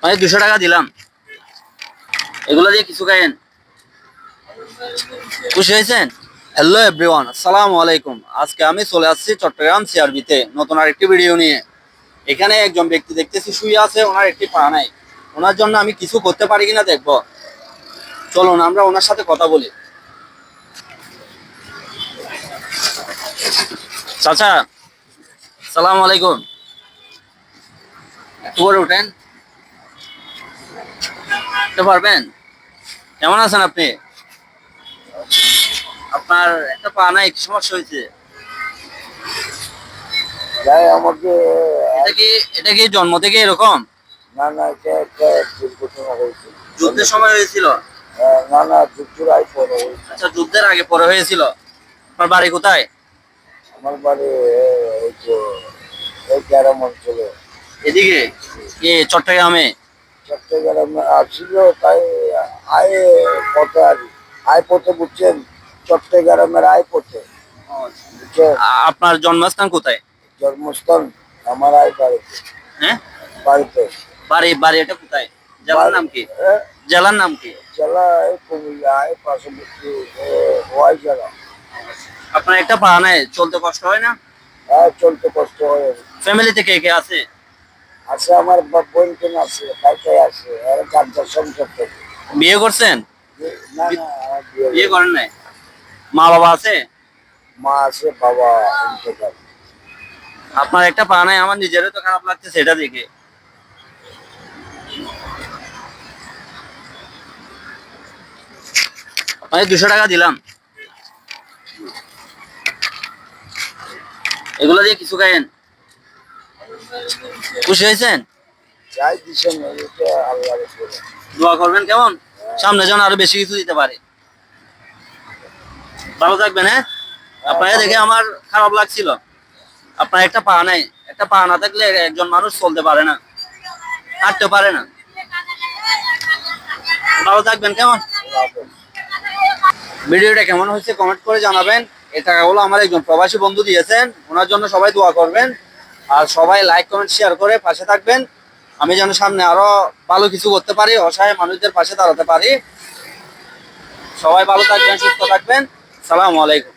মানে 200 টাকা দিলাম, এগুলো দিয়ে কিছু খাইয়েন। খুশি হয়েছেন? হ্যালো এভরিওয়ান, আসসালামু আলাইকুম। আজকে আমি চলে আসছি চট্টগ্রাম সিআরবিতে নতুন আরেকটি ভিডিও নিয়ে। এখানে একজন ব্যক্তি দেখতেছি শুয়ে আছে, ওনার একটি পা নাই। ওনার জন্য আমি কিছু করতে পারি কিনা দেখবো। চলুন আমরা ওনার সাথে কথা বলি। চাচা, আসসালামু আলাইকুম। একটু করে উঠেন, উঠতে পারবেন? কেমন আছেন আপনি? আপনার একটা পা নাই, কি সমস্যা হয়েছে? তাই আমাকে এটা কি এটা কি জন্ম থেকে এরকম? না না এটা একটা দুর্ঘটনা হয়েছিল। যুদ্ধের সময় হয়েছিল? না না যুদ্ধের আগে পরে হয়েছিল। আচ্ছা, যুদ্ধের আগে পরে হয়েছিল। আপনার বাড়ি কোথায়? আমার বাড়ি এই যে এই গ্রাম অঞ্চলে এদিকে কি চট্টগ্রামে? চট্টগ্রামে আসছিল, তাই আয় পথে আর আয় পথে বুঝছেন, চট্টগ্রামের আয় পথে বুঝছেন। আপনার জন্মস্থান কোথায়? জন্মস্থান আমার আয় বাড়িতে। হ্যাঁ, বাড়িতে বাড়ি বাড়ি এটা কোথায়? জেলার নাম কি? হ্যাঁ, জেলার নাম কি? জেলা এই কুমিল্লা আয় পার্শ্ববর্তী ওয়াই জেলা। আপনার একটা পা নাই, চলতে কষ্ট হয় না? হ্যাঁ, চলতে কষ্ট হয়। ফ্যামিলিতে কে কে আছে? আছে আমার বোন টোন আছে, ভাইটাই আছে, আর চারটা সংসার থেকে। বিয়ে করছেন? না না আমার বিয়ে বিয়ে হয়নি। করেন নাই? মা বাবা আছে? মা আছে, বাবা ইন্তেকাল। আপনার একটা পা নাই, আমার নিজেরও তো খারাপ লাগছে সেটা দেখে। মানে 200 টাকা দিলাম, এগুলো দিয়ে কিছু খাইয়েন। খুশি হয়েছেন? যাই দিছেন এটা আল্লাহর উপরে। দোয়া করবেন কেমন, সামনে যেন আরো বেশি কিছু দিতে পারে। ভালো থাকবেন। হ্যাঁ, আপনাকে দেখে আমার খারাপ লাগছিল। আপনার একটা পা নাই, একটা পা না থাকলে একজন মানুষ চলতে পারে না, হাঁটতে পারে না। ভালো থাকবেন কেমন। আল্লাহ হাফেজ। ভিডিওটা কেমন হয়েছে কমেন্ট করে জানাবেন। এই টাকাগুলো আমার একজন প্রবাসী বন্ধু দিয়েছেন, ওনার জন্য সবাই দোয়া করবেন। আর সবাই লাইক কমেন্ট শেয়ার করে পাশে থাকবেন। আমি যেন সামনে আরো ভালো কিছু করতে পারি, অসহায় মানুষদের পাশে দাঁড়াতে পারি। সবাই ভালো থাকবেন, সুস্থ থাকবেন। সালামু আলাইকুম।